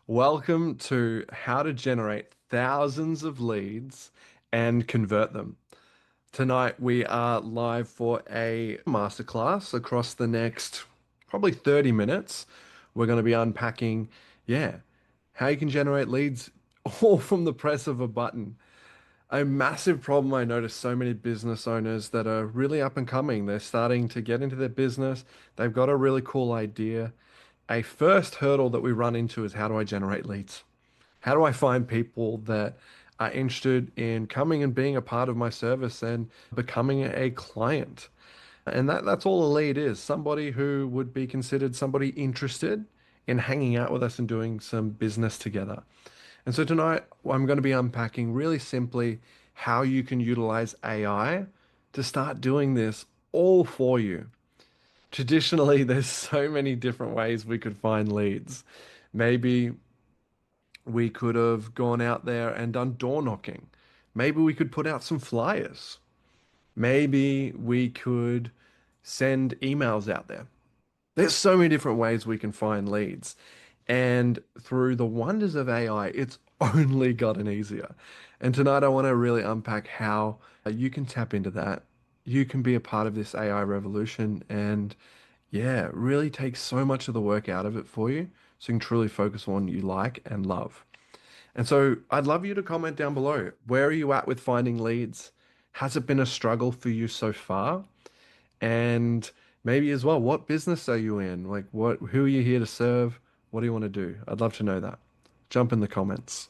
Welcome to how to generate thousands of leads and convert them. Tonight we are live for a masterclass across the next probably 30 minutes. We're going to be unpacking, how you can generate leads all from the press of a button. A massive problem I notice so many business owners that are really up and coming. They're starting to get into their business. They've got a really cool idea. A first hurdle that we run into is how do I generate leads? How do I find people that are interested in coming and being a part of my service and becoming a client? And that's all a lead is. Somebody who would be considered somebody interested in hanging out with us and doing some business together. And so tonight I'm going to be unpacking really simply how you can utilize AI to start doing this all for you. Traditionally, there's so many different ways we could find leads. Maybe we could have gone out there and done door knocking. Maybe we could put out some flyers. Maybe we could send emails out there. There's so many different ways we can find leads. And through the wonders of AI, it's only gotten easier. And tonight I want to really unpack how you can tap into that. You can be a part of this AI revolution and really take so much of the work out of it for you so you can truly focus on what you like and love. And so I'd love you to comment down below. Where are you at with finding leads? Has it been a struggle for you so far? And maybe as well, what business are you in? Who are you here to serve? What do you want to do? I'd love to know that. Jump in the comments.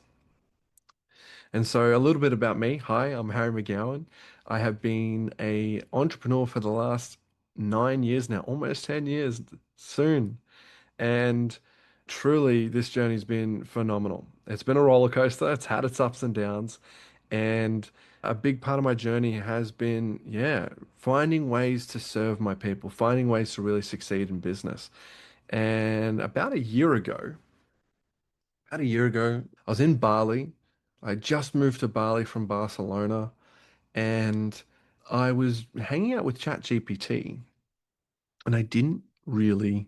And so a little bit about me. Hi, I'm Harry McGowan. I have been a entrepreneur for the last 9 years now, almost 10 years soon. And truly, this journey's been phenomenal. It's been a roller coaster. It's had its ups and downs. And a big part of my journey has been, finding ways to serve my people, finding ways to really succeed in business. And about a year ago, I was in Bali. I just moved to Bali from Barcelona and I was hanging out with ChatGPT and I didn't really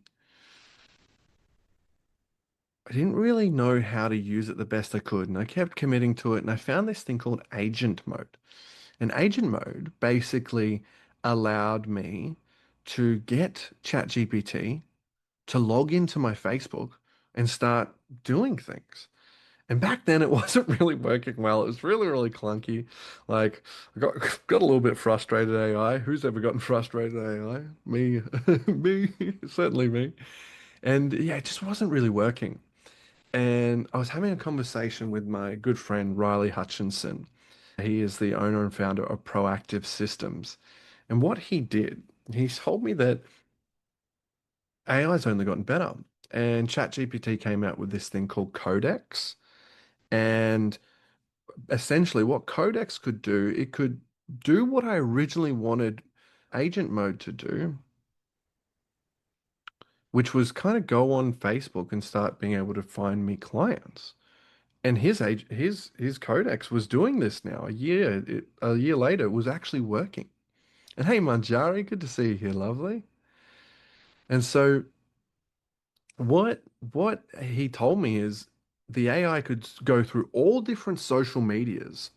know how to use it the best I could, and I kept committing to it. And I found this thing called agent mode. And agent mode basically allowed me to get ChatGPT to log into my Facebook and start doing things. And back then it wasn't really working well. It was really, really clunky. Like I got a little bit frustrated AI. Who's ever gotten frustrated AI? Me, me, certainly me. And yeah, it just wasn't really working. And I was having a conversation with my good friend Riley Hutchinson. He is the owner and founder of Proactive Systems. And what he did, he told me that AI's only gotten better. And ChatGPT came out with this thing called Codex. And essentially, what Codex could do, it could do what I originally wanted agent mode to do, which was kind of go on Facebook and start being able to find me clients. And his codex was doing this now. A year later, it was actually working. And hey, Manjari, good to see you here, lovely. And so what he told me is the AI could go through all different social medias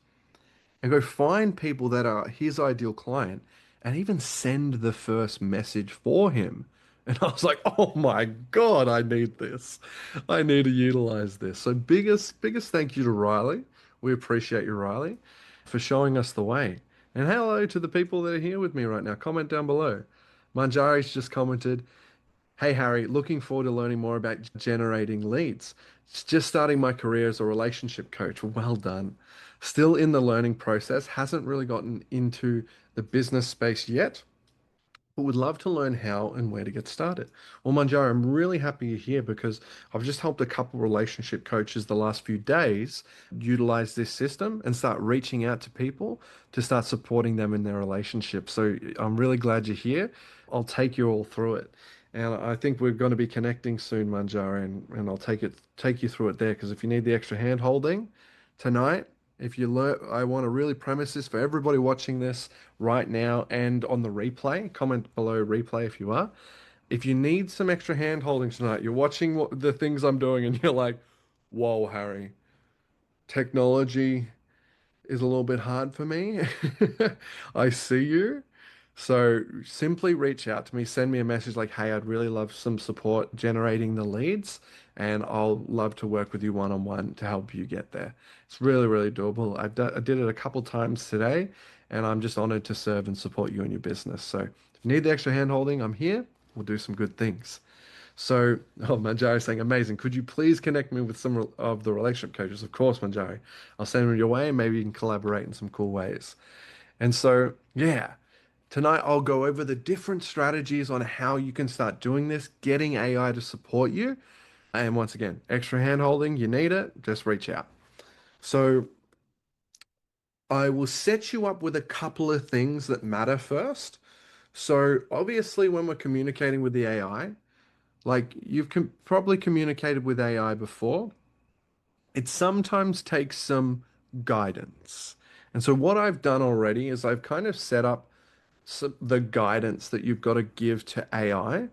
and go find people that are his ideal client and even send the first message for him. And I was like, oh my God, I need this. I need to utilize this. So biggest thank you to Riley. We appreciate you, Riley, for showing us the way. And hello to the people that are here with me right now. Comment down below. Manjari's just commented, hey Harry, looking forward to learning more about generating leads. Just starting my career as a relationship coach. Well done. Still in the learning process, hasn't really gotten into the business space yet, but would love to learn how and where to get started. Well, Manjaro, I'm really happy you're here because I've just helped a couple relationship coaches the last few days utilize this system and start reaching out to people to start supporting them in their relationship. So I'm really glad you're here. I'll take you all through it. And I think we're going to be connecting soon, Manjaro, and I'll take you through it there because if you need the extra hand holding tonight, if you learn, I want to really premise this for everybody watching this right now and on the replay. Comment below replay if you are. If you need some extra hand holding tonight, you're watching the things I'm doing and you're like, Whoa, Harry. Technology is a little bit hard for me. I see you. So simply reach out to me, send me a message like, hey, I'd really love some support generating the leads, and I'll love to work with you one on one to help you get there. It's really, really doable. I did it a couple times today, and I'm just honored to serve and support you in your business. So if you need the extra hand holding, I'm here. We'll do some good things. So, oh, Manjari is saying, amazing. Could you please connect me with some of the relationship coaches? Of course, Manjari. I'll send them your way and maybe you can collaborate in some cool ways. And so, yeah, tonight I'll go over the different strategies on how you can start doing this, getting AI to support you. And once again, extra hand holding, you need it, just reach out. So, I will set you up with a couple of things that matter first. So, obviously, when we're communicating with the AI, like you've probably communicated with AI before, it sometimes takes some guidance. And so what I've done already is I've kind of set up the guidance that you've got to give to AI.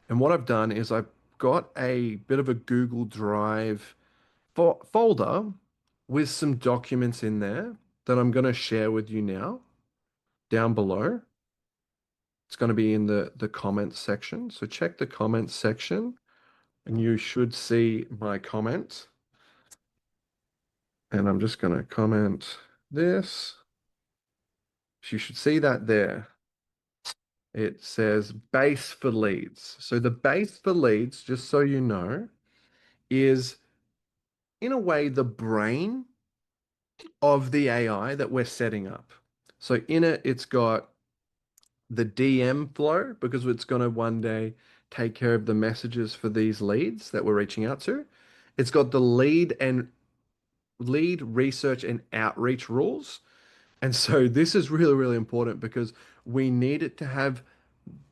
And what I've done is I've got a bit of a Google Drive folder with some documents in there that I'm going to share with you now down below. It's going to be in the comments section. So check the comments section and you should see my comment. And I'm just going to comment this. So you should see that there. It says base for leads. So the base for leads, just so you know, is in a way the brain of the AI that we're setting up. So in it, it's got the DM flow because it's going to one day take care of the messages for these leads that we're reaching out to. It's got the lead research and outreach rules. And so this is really, really important because we need it to have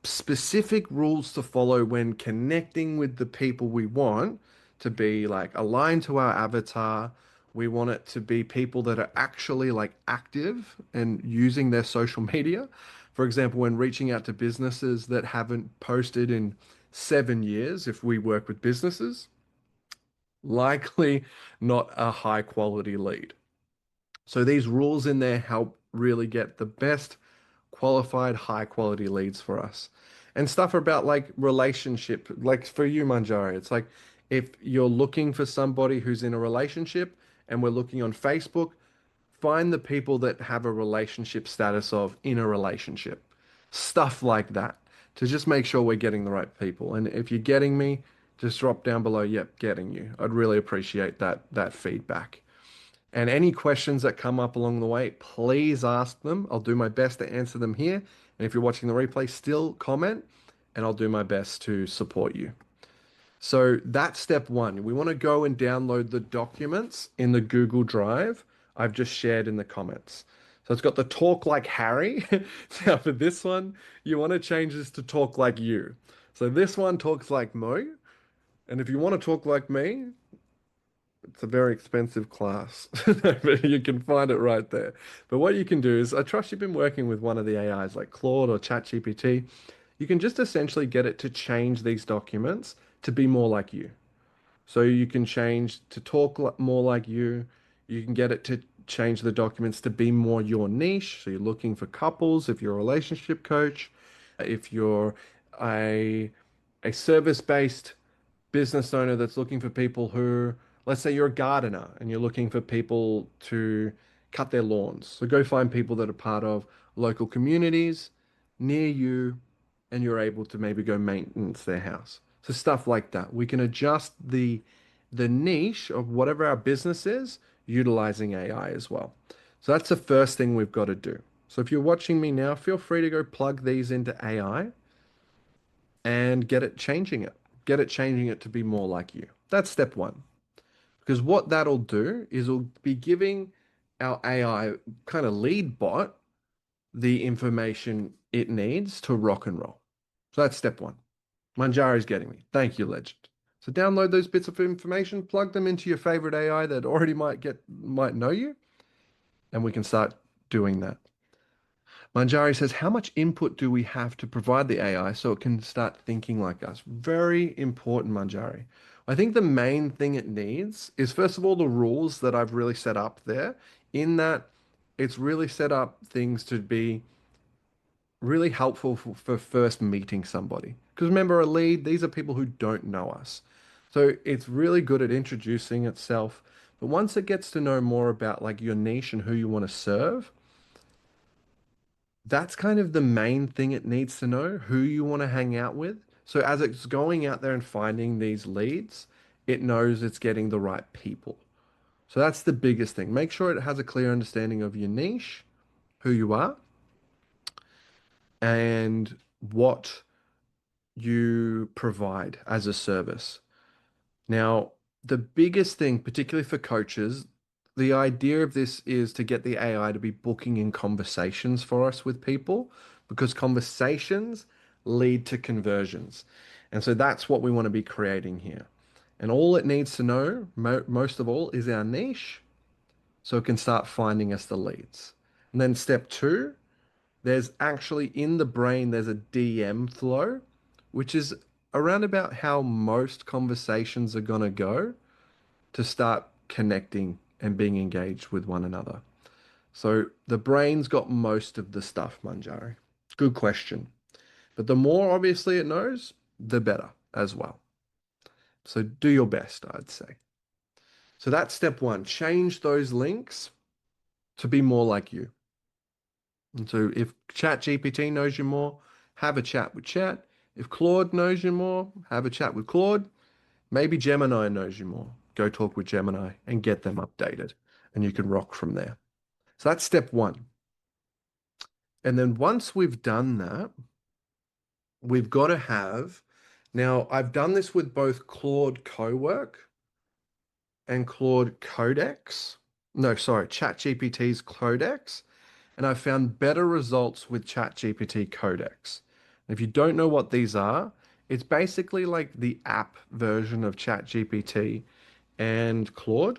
specific rules to follow when connecting with the people we want to be like aligned to our avatar. We want it to be people that are actually like active and using their social media. For example, when reaching out to businesses that haven't posted in 7 years, if we work with businesses, likely not a high quality lead. So these rules in there help really get the best qualified, high quality leads for us. And stuff about like relationship, like for you, Manjari, it's like if you're looking for somebody who's in a relationship and we're looking on Facebook, find the people that have a relationship status of in a relationship. Stuff like that to just make sure we're getting the right people. And if you're getting me, just drop down below, yep, getting you. I'd really appreciate that feedback. And any questions that come up along the way, please ask them. I'll do my best to answer them here. And if you're watching the replay, still comment and I'll do my best to support you. So that's step one. We want to go and download the documents in the Google Drive I've just shared in the comments. So it's got the talk like Harry. Now for this one, you want to change this to talk like you. So this one talks like Mo. And if you want to talk like me, it's a very expensive class, but you can find it right there. But what you can do is, I trust you've been working with one of the AIs like Claude or ChatGPT. You can just essentially get it to change these documents to be more like you. So you can change to talk more like you. You can get it to change the documents to be more your niche. So you're looking for couples, if you're a relationship coach, if you're a service-based business owner that's looking for people who, let's say you're a gardener and you're looking for people to cut their lawns. So go find people that are part of local communities near you and you're able to maybe go maintenance their house. So stuff like that. We can adjust the niche of whatever our business is utilizing AI as well. So that's the first thing we've got to do. So if you're watching me now, feel free to go plug these into AI and get it changing it to be more like you. That's step one. Because what that'll do is it'll be giving our AI kind of lead bot the information it needs to rock and roll. So that's step one. Manjari's getting me. Thank you, legend. So download those bits of information, plug them into your favorite AI that already might know you, and we can start doing that. Manjari says, how much input do we have to provide the AI so it can start thinking like us? Very important, Manjari. I think the main thing it needs is, first of all, the rules that I've really set up there, in that it's really set up things to be really helpful for first meeting somebody. Because remember, a lead, these are people who don't know us. So it's really good at introducing itself. But once it gets to know more about like your niche and who you want to serve, that's kind of the main thing it needs to know, who you want to hang out with. So as it's going out there and finding these leads, it knows it's getting the right people. So that's the biggest thing. Make sure it has a clear understanding of your niche, who you are, and what you provide as a service. Now, the biggest thing, particularly for coaches, the idea of this is to get the AI to be booking in conversations for us with people because conversations lead to conversions. And so that's what we want to be creating here. And all it needs to know, most of all, is our niche so it can start finding us the leads. And then step two, there's actually in the brain, there's a DM flow, which is around about how most conversations are going to go to start connecting and being engaged with one another. So the brain's got most of the stuff, Manjari. Good question. But the more obviously it knows, the better as well. So do your best, I'd say. So that's step one. Change those links to be more like you. And so if ChatGPT knows you more, have a chat with Chat. If Claude knows you more, have a chat with Claude. Maybe Gemini knows you more. Go talk with Gemini and get them updated, and you can rock from there. So that's step one. And then once we've done that, we've got to have. Now, I've done this with both Claude Cowork and Claude Codex. No, sorry, ChatGPT's Codex. And I've found better results with ChatGPT Codex. If you don't know what these are, it's basically like the app version of ChatGPT and Claude.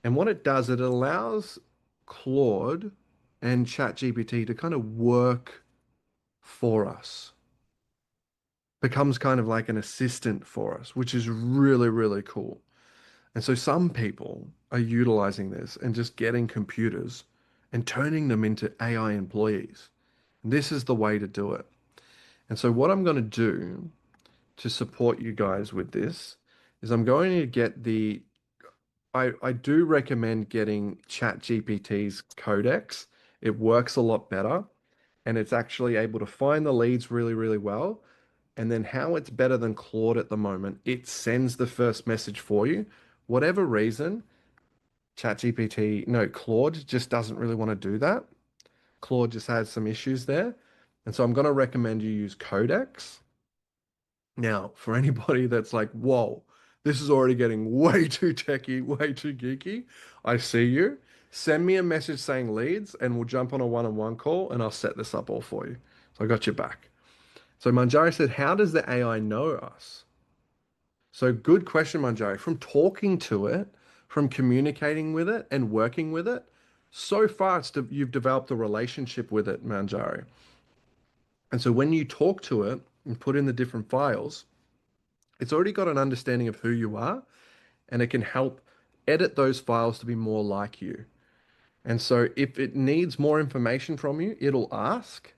And what it does, it allows Claude and ChatGPT to kind of work for us. Becomes kind of like an assistant for us, which is really, really cool. And so some people are utilizing this and just getting computers and turning them into AI employees. And this is the way to do it. And so what I'm going to do to support you guys with this is I'm going to get I do recommend getting ChatGPT's Codex. It works a lot better and it's actually able to find the leads really, really well. And then how it's better than Claude at the moment, it sends the first message for you. Whatever reason, ChatGPT, no, Claude just doesn't really want to do that. Claude just has some issues there. And so I'm going to recommend you use Codex. Now, for anybody that's like, whoa, this is already getting way too techy, way too geeky, I see you. Send me a message saying leads and we'll jump on a one-on-one call and I'll set this up all for you. So I got your back. So Manjari said, how does the AI know us? So good question, Manjari. From talking to it, from communicating with it and working with it, so far you've developed a relationship with it, Manjari. And so when you talk to it and put in the different files, it's already got an understanding of who you are and it can help edit those files to be more like you. And so if it needs more information from you, it'll ask.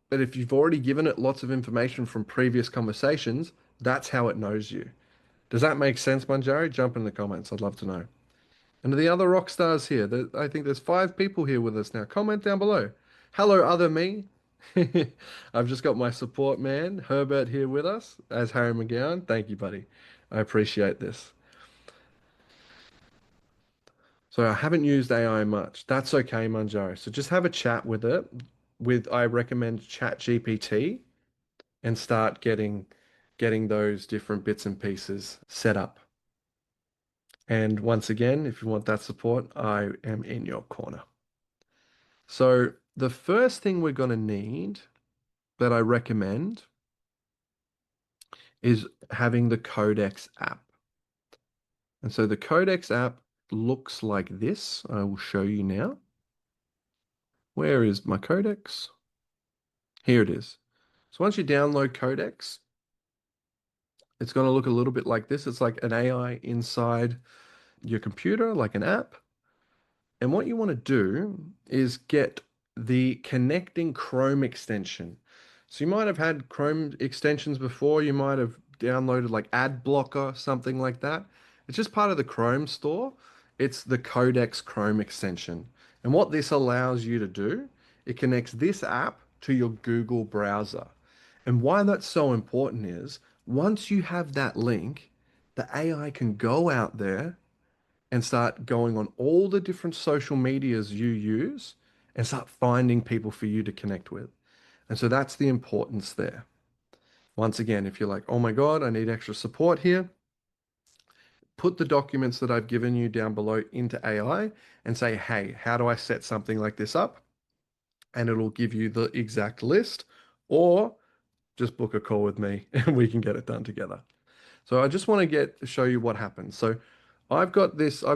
But if you've already given it lots of information from previous conversations, that's how it knows you. Does that make sense, Manjari? Jump in the comments. I'd love to know. And the other rock stars here, I think there's 5 people here with us now. Comment down below. Hello, other me. I've just got my support man, Herbert, here with us as Harry McGowan. Thank you, buddy. I appreciate this. So I haven't used AI much. That's okay, Manjari. So just have a chat with it. I recommend ChatGPT and start getting those different bits and pieces set up. And once again, if you want that support, I am in your corner. So the first thing we're going to need that I recommend is having the Codex app. And so the Codex app looks like this. I will show you now. Where is my Codex? Here it is. So once you download Codex, It's going to look a little bit like this. It's like an AI inside your computer, like an app. And what you want to do is get the connecting Chrome extension. So you might have had Chrome extensions before. You might have downloaded like Ad Blocker, something like that. It's just part of the Chrome store. It's the Codex Chrome extension. And what this allows you to do, it connects this app to your Google browser. And why that's so important is once you have that link, the AI can go out there and start going on all the different social medias you use and start finding people for you to connect with. And so that's the importance there. Once again, if you're like, oh my God, I need extra support here, put the documents that I've given you down below into AI and say, hey, how do I set something like this up? And it'll give you the exact list, or just book a call with me and we can get it done together. So I just want to show you what happens. So I've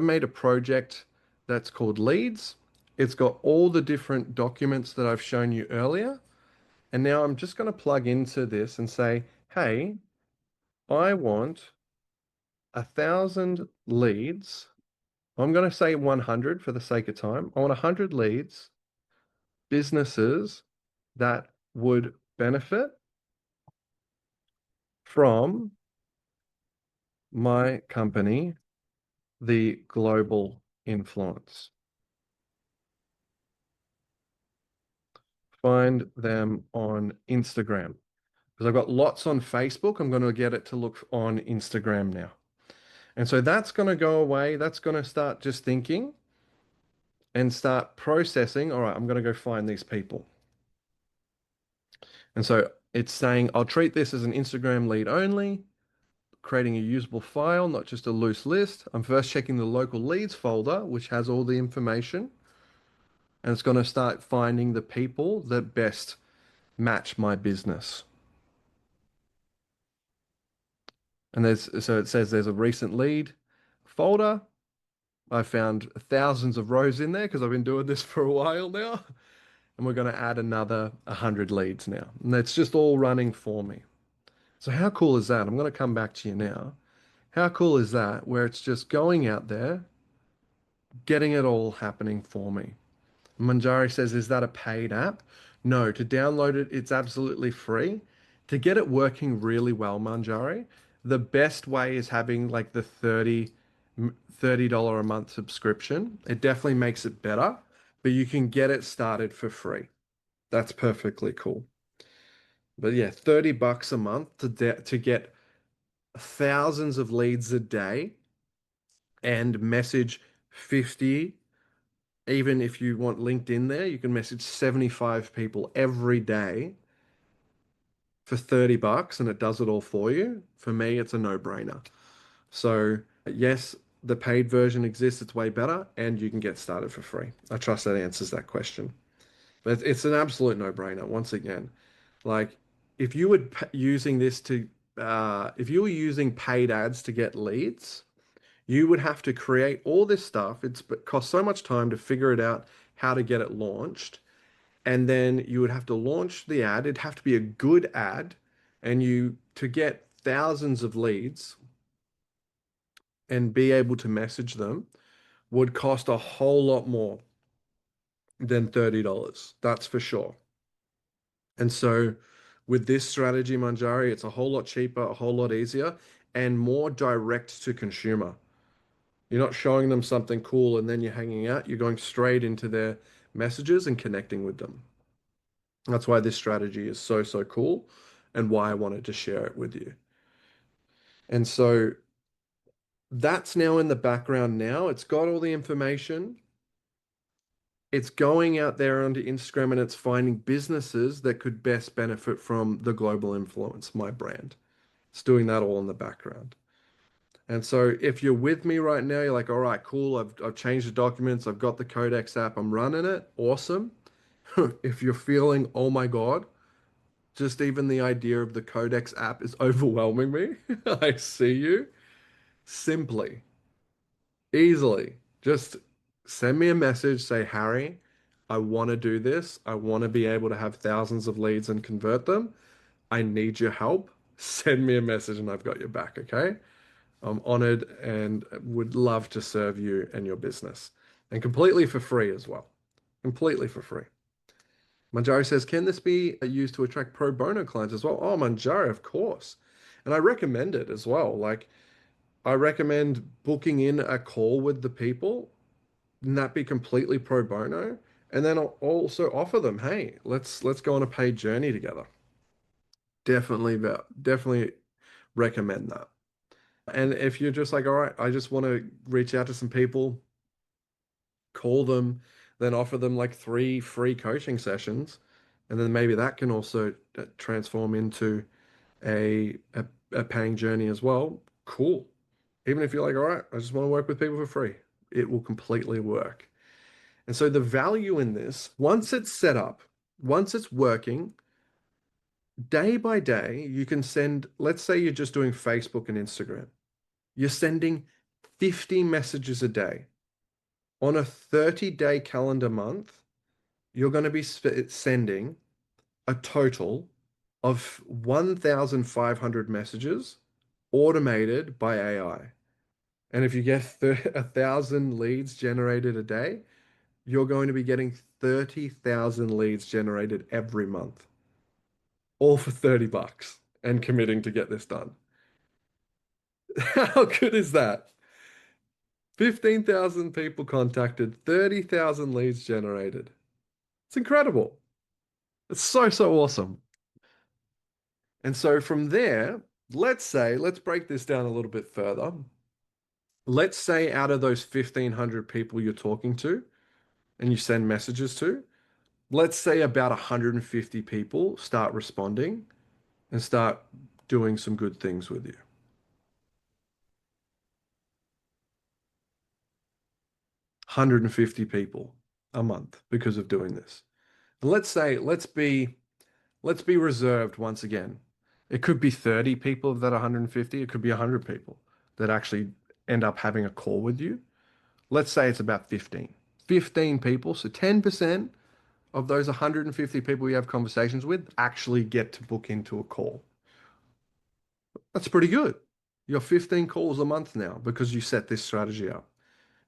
made a project that's called Leads. It's got all the different documents that I've shown you earlier. And now I'm just going to plug into this and say, hey, I want 1,000 leads. I'm going to say 100 for the sake of time. I want 100 leads, businesses that would benefit from my company, the global influence. Find them on Instagram because I've got lots on Facebook. I'm going to get it to look on Instagram now. And so that's going to go away. That's going to start just thinking and start processing. All right, I'm going to go find these people. And so it's saying, I'll treat this as an Instagram lead only, creating a usable file, not just a loose list. I'm first checking the local leads folder, which has all the information. And it's going to start finding the people that best match my business. And so it says there's a recent lead folder. I found thousands of rows in there because I've been doing this for a while now. And we're going to add another 100 leads now. And it's just all running for me. So how cool is that? I'm going to come back to you now. How cool is that where it's just going out there, getting it all happening for me? Manjari says, is that a paid app? No, to download it, it's absolutely free. To get it working really well, Manjari, the best way is having like the $30 a month subscription. It definitely makes it better, but you can get it started for free. That's perfectly cool. But yeah, 30 bucks a month to get thousands of leads a day and message 50. Even if you want LinkedIn there, you can message 75 people every day for 30 bucks and it does it all for you. For me, it's a no-brainer. So, yes, the paid version exists, it's way better, and you can get started for free. I trust that answers that question. But it's an absolute no-brainer, once again. Like, if you were using this to, if you were using paid ads to get leads, you would have to create all this stuff. It costs so much time to figure it out how to get it launched. And then you would have to launch the ad. It'd have to be a good ad. And you, to get thousands of leads and be able to message them would cost a whole lot more than $30. That's for sure. And so with this strategy, Manjari, it's a whole lot cheaper, a whole lot easier, and more direct to consumer. You're not showing them something cool and then you're hanging out. You're going straight into their messages and connecting with them. That's why this strategy is so, so cool and why I wanted to share it with you. And so that's now in the background now. It's got all the information. It's going out there onto Instagram and it's finding businesses that could best benefit from the global influence, my brand. It's doing that all in the background. And so if you're with me right now, you're like, all right, cool. I've changed the documents. I've got the Codex app. I'm running it. Awesome. If you're feeling, oh my God, just even the idea of the Codex app is overwhelming me. I see you. Simply, easily, just send me a message, say, Harry, I want to do this. I want to be able to have thousands of leads and convert them. I need your help. send me a message and I've got your back, okay? I'm honored and would love to serve you and your business. And completely for free as well. Completely for free. Manjari says, can this be used to attract pro bono clients as well? Oh, Manjari, of course. And I recommend it as well. Like, I recommend booking in a call with the people and that be completely pro bono. And then I'll also offer them, hey, let's go on a paid journey together. Definitely recommend that. And if you're just like, all right, I just want to reach out to some people, call them, then offer them like 3 free coaching sessions, and then maybe that can also transform into a paying journey as well. Cool. Even if you're like, all right, I just want to work with people for free, it will completely work. And so the value in this, once it's set up, once it's working, day by day, you can send, let's say you're just doing Facebook and Instagram. You're sending 50 messages a day. On a 30-day calendar month, you're going to be sending a total of 1,500 messages automated by AI. And if you get 1,000 leads generated a day, you're going to be getting 30,000 leads generated every month, all for 30 bucks and committing to get this done. How good is that? 15,000 people contacted, 30,000 leads generated. It's incredible. It's so, so awesome. And so from there, let's break this down a little bit further. Let's say out of those 1,500 people you're talking to and you send messages to, let's say about 150 people start responding and start doing some good things with you. 150 people a month because of doing this. And let's be reserved once again. It could be 30 people of that 150. It could be 100 people that actually end up having a call with you. Let's say it's about 15. 15 people, so 10% of those 150 people you have conversations with actually get to book into a call. That's pretty good. You're 15 calls a month now because you set this strategy up.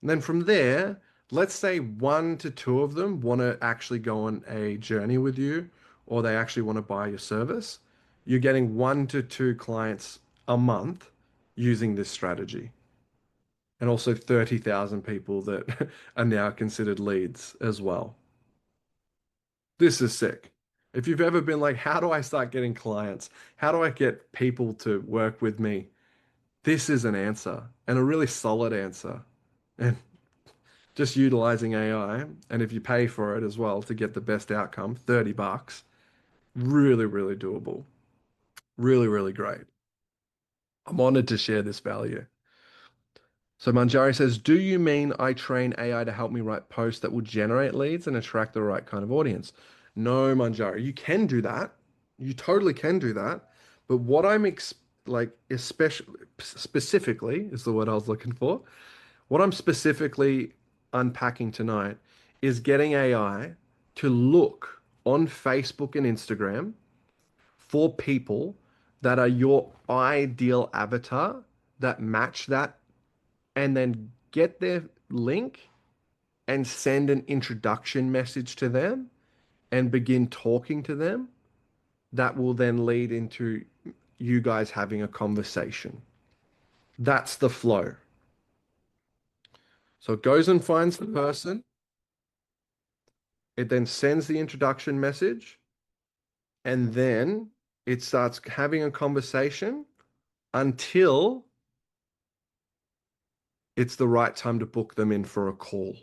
And then from there, let's say 1 to 2 of them want to actually go on a journey with you or they actually want to buy your service. You're getting 1 to 2 clients a month using this strategy. And also 30,000 people that are now considered leads as well. This is sick. If you've ever been like, how do I start getting clients? How do I get people to work with me? This is an answer and a really solid answer. And just utilizing AI, and if you pay for it as well to get the best outcome, 30 bucks, really, really doable. Really, really great. I'm honored to share this value. So Manjari says, do you mean I train AI to help me write posts that will generate leads and attract the right kind of audience? No, Manjari, you can do that. You totally can do that. But what I'm like, especially specifically is the word I was looking for. What I'm specifically unpacking tonight is getting AI to look on Facebook and Instagram for people that are your ideal avatar that match that and then get their link and send an introduction message to them and begin talking to them. That will then lead into you guys having a conversation. That's the flow. So it goes and finds the person. It then sends the introduction message, and then it starts having a conversation until it's the right time to book them in for a call.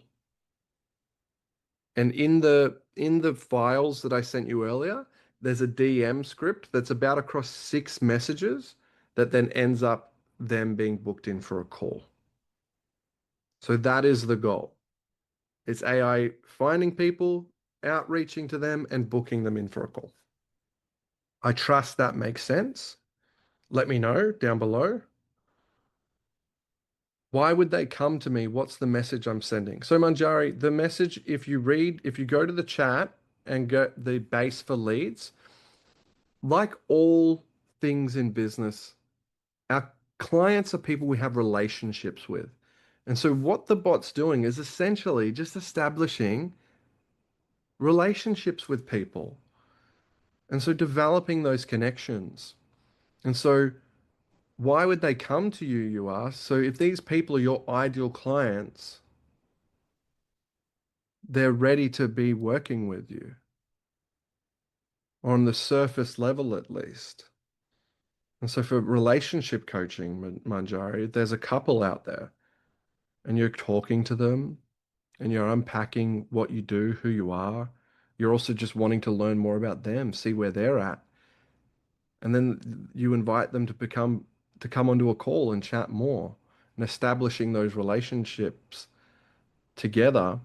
And in the files that I sent you earlier, there's a DM script that's about across 6 messages that then ends up them being booked in for a call. So that is the goal. It's AI finding people, outreaching to them, and booking them in for a call. I trust that makes sense. Let me know down below. Why would they come to me? What's the message I'm sending? So Manjari, the message, if you go to the chat and get the base for leads, like all things in business, our clients are people we have relationships with. And so what the bot's doing is essentially just establishing relationships with people. And so developing those connections. And so why would they come to you, you ask? So if these people are your ideal clients, they're ready to be working with you, or on the surface level at least. And so for relationship coaching, Manjari, there's a couple out there and you're talking to them and you're unpacking what you do, who you are. You're also just wanting to learn more about them, see where they're at. And then you invite them to come onto a call and chat more and establishing those relationships together.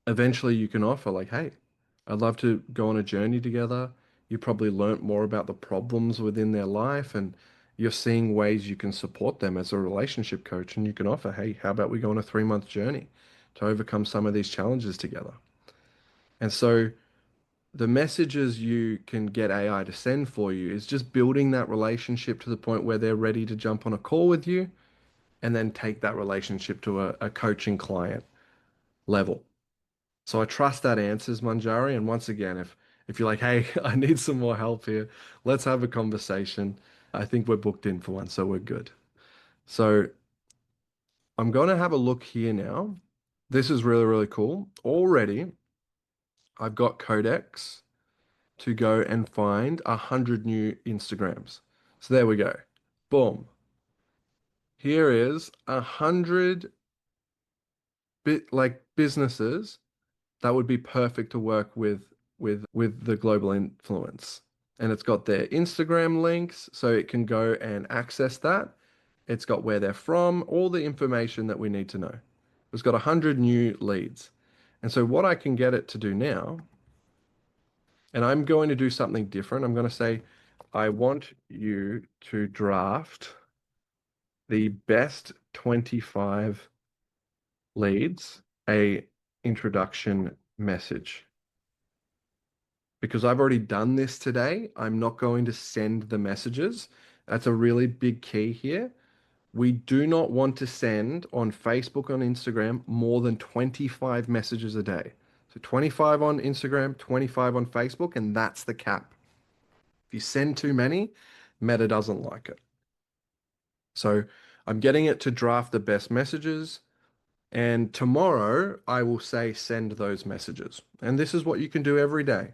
Eventually you can offer like, hey, I'd love to go on a journey together. You probably learnt more about the problems within their life and you're seeing ways you can support them as a relationship coach. And you can offer, hey, how about we go on a 3-month journey to overcome some of these challenges together? And so the messages you can get AI to send for you is just building that relationship to the point where they're ready to jump on a call with you and then take that relationship to a coaching client level. So I trust that answers, Manjari. And once again, if you're like, hey, I need some more help here, let's have a conversation. I think we're booked in for one, so we're good. So I'm going to have a look here now. This is really, really cool. Already, I've got Codex to go and find 100 new Instagrams. So there we go. Boom. Here is 100 businesses that would be perfect to work with the global influence. And it's got their Instagram links so it can go and access that. It's got where they're from, all the information that we need to know. It's got 100 new leads. And so what I can get it to do now, and I'm going to do something different. I'm going to say, I want you to draft the best 25 leads, a introduction message. Because I've already done this today, I'm not going to send the messages. That's a really big key here. We do not want to send on Facebook, on Instagram, more than 25 messages a day. So 25 on Instagram, 25 on Facebook, and that's the cap. If you send too many, Meta doesn't like it. So I'm getting it to draft the best messages. And tomorrow I will say send those messages. And this is what you can do every day.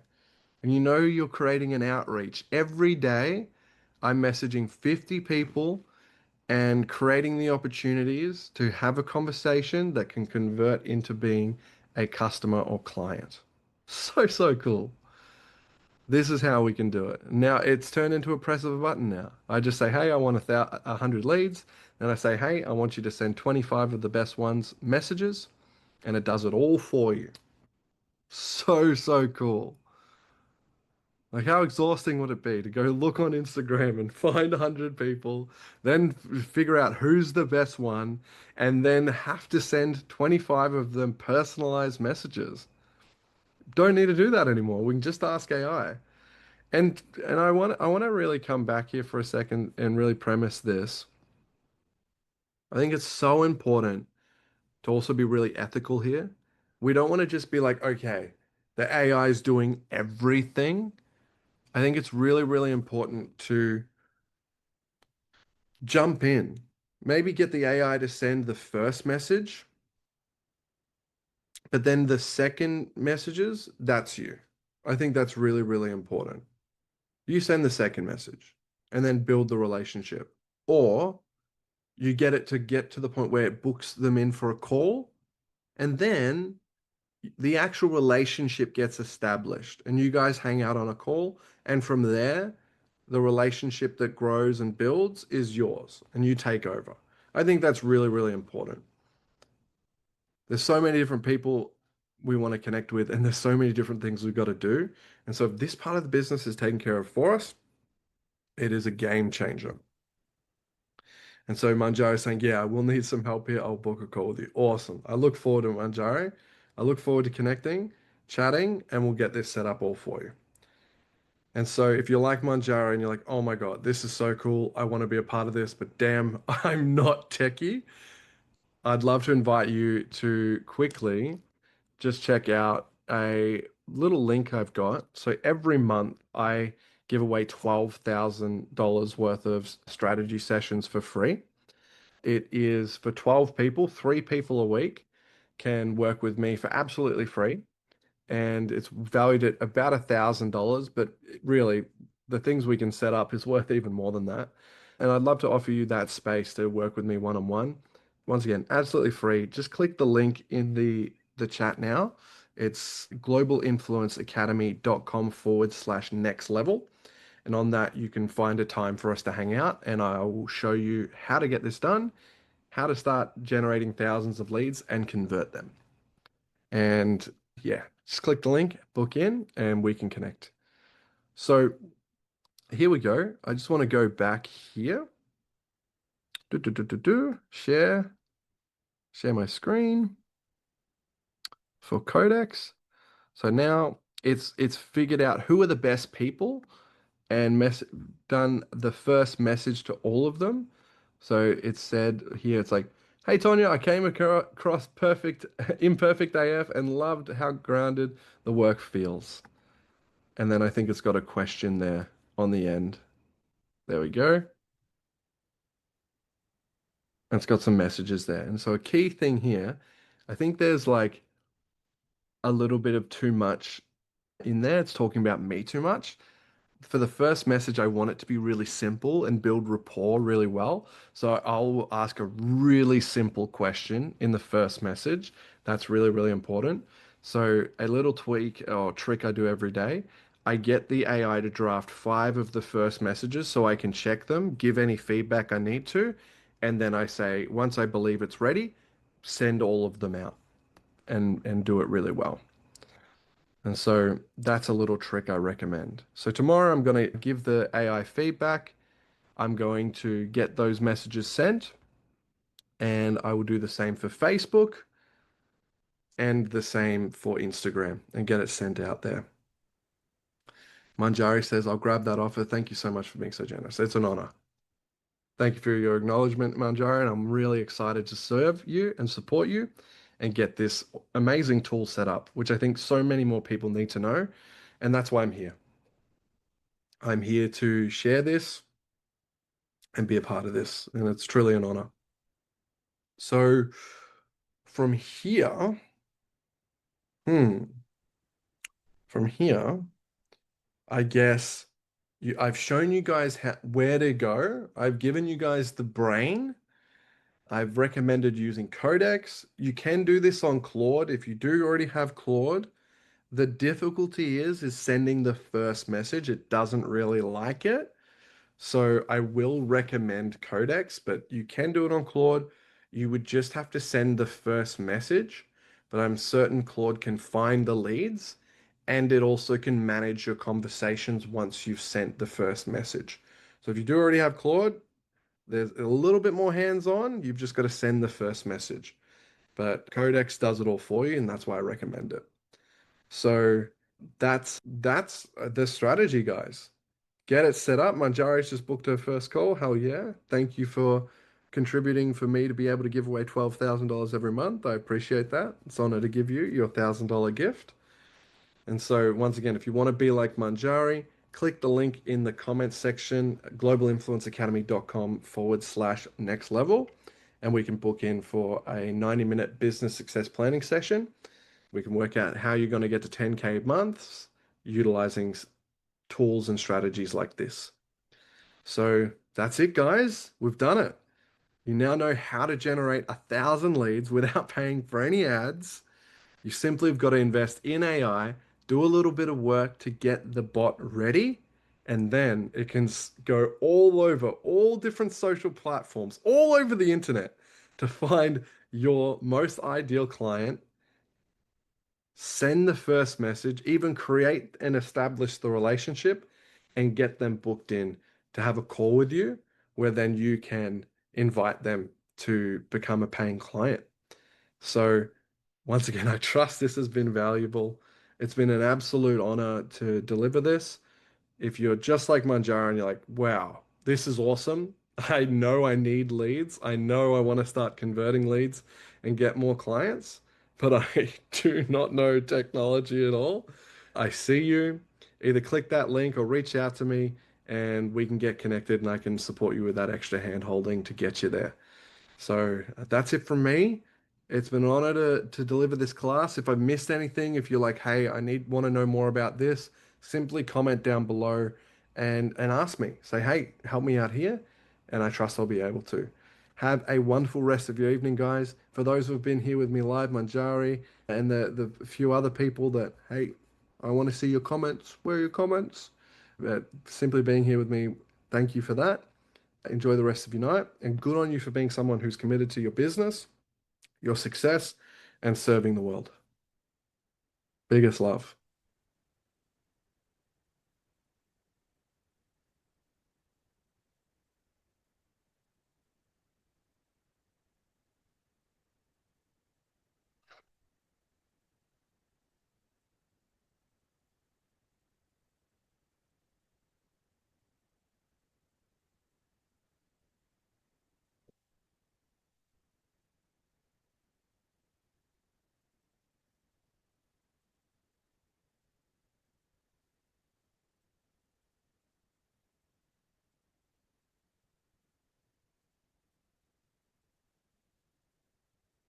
And you know you're creating an outreach. Every day I'm messaging 50 people and creating the opportunities to have a conversation that can convert into being a customer or client. So, so cool. This is how we can do it. Now it's turned into a press of a button now. I just say, hey, I want 100 leads. Then I say, hey, I want you to send 25 of the best ones messages, and it does it all for you. So, so cool. Like, how exhausting would it be to go look on Instagram and find 100 people, then figure out who's the best one, and then have to send 25 of them personalized messages? Don't need to do that anymore. We can just ask AI. And I want to really come back here for a second and really premise this. I think it's so important to also be really ethical here. We don't want to just be like, okay, the AI is doing everything. I think it's really, really important to jump in. Maybe get the AI to send the first message, but then the second messages, that's you. I think that's really, really important. You send the second message and then build the relationship. Or you get to the point where it books them in for a call and then the actual relationship gets established and you guys hang out on a call. And from there, the relationship that grows and builds is yours and you take over. I think that's really, really important. There's so many different people we want to connect with, and there's so many different things we've got to do. And so if this part of the business is taken care of for us, it is a game changer. And so Manjari is saying, yeah, we'll need some help here. I'll book a call with you. Awesome. I look forward to it, Manjari. I look forward to connecting, chatting, and we'll get this set up all for you. And so if you like Manjaro and you're like, oh my God, this is so cool, I want to be a part of this, but damn, I'm not techie, I'd love to invite you to quickly just check out a little link I've got. So every month I give away $12,000 worth of strategy sessions for free. It is for 12 people, three people a week can work with me for absolutely free. And it's valued at about $1,000, but really the things we can set up is worth even more than that. And I'd love to offer you that space to work with me one on one. Once again, absolutely free. Just click the link in the chat now. It's globalinfluenceacademy.com/next level. And on that, you can find a time for us to hang out, and I will show you how to get this done, how to start generating thousands of leads and convert them. And yeah, just click the link, book in, and we can connect. So here we go. I just want to go back here. Share, share my screen for Codex. So now it's figured out who are the best people and done the first message to all of them. So it said here, it's like, hey Tonya, I came across perfect, imperfect AF and loved how grounded the work feels. And then I think it's got a question there on the end. There we go. And it's got some messages there. And so a key thing here, I think there's like a little bit of too much in there. It's talking about me too much. For the first message, I want it to be really simple and build rapport really well. So I'll ask a really simple question in the first message. That's really, really important. So a little tweak or trick I do every day, I get the AI to draft five of the first messages so I can check them, give any feedback I need to, and then I say, once I believe it's ready, send all of them out and do it really well. And so that's a little trick I recommend. So tomorrow I'm going to give the AI feedback. I'm going to get those messages sent, and I will do the same for Facebook and the same for Instagram and get it sent out there. Manjari says, I'll grab that offer. Thank you so much for being so generous. It's an honor. Thank you for your acknowledgement, Manjari, and I'm really excited to serve you and support you and get this amazing tool set up, which I think so many more people need to know. And that's why I'm here. I'm here to share this and be a part of this, and it's truly an honor. So from here, hmm, from here, I guess I've shown you guys where to go. I've given you guys the brain. I've recommended using Codex. You can do this on Claude if you do already have Claude. The difficulty is sending the first message. It doesn't really like it. So I will recommend Codex, but you can do it on Claude. You would just have to send the first message, but I'm certain Claude can find the leads and it also can manage your conversations once you've sent the first message. So if you do already have Claude, there's a little bit more hands-on. You've just got to send the first message. But Codex does it all for you, and that's why I recommend it. So that's the strategy, guys. Get it set up. Manjari's just booked her first call. Hell yeah. Thank you for contributing for me to be able to give away $12,000 every month. I appreciate that. It's an honor to give you your $1,000 gift. And so, once again, if you want to be like Manjari, click the link in the comments section, globalinfluenceacademy.com/next level, and we can book in for a 90-minute business success planning session. We can work out how you're going to get to 10K months utilizing tools and strategies like this. So that's it, guys. We've done it. You now know how to generate 1,000 leads without paying for any ads. You simply have got to invest in AI, do a little bit of work to get the bot ready, and then it can go all over all different social platforms, all over the internet to find your most ideal client, send the first message, even create and establish the relationship, and get them booked in to have a call with you, where then you can invite them to become a paying client. So, once again, I trust this has been valuable. It's been an absolute honor to deliver this. If you're just like Manjaro and you're like, wow, this is awesome. I know I need leads. I know I want to start converting leads and get more clients, but I do not know technology at all. I see you. Either click that link or reach out to me and we can get connected and I can support you with that extra hand holding to get you there. So that's it from me. It's been an honor to deliver this class. If I've missed anything, if you're like, hey, I need want to know more about this, simply comment down below and ask me. Say, hey, help me out here, and I trust I'll be able to. Have a wonderful rest of your evening, guys. For those who have been here with me live, Manjari, and the few other people that, hey, I want to see your comments. Where are your comments? But simply being here with me, thank you for that. Enjoy the rest of your night, and good on you for being someone who's committed to your business, your success, and serving the world. Biggest love.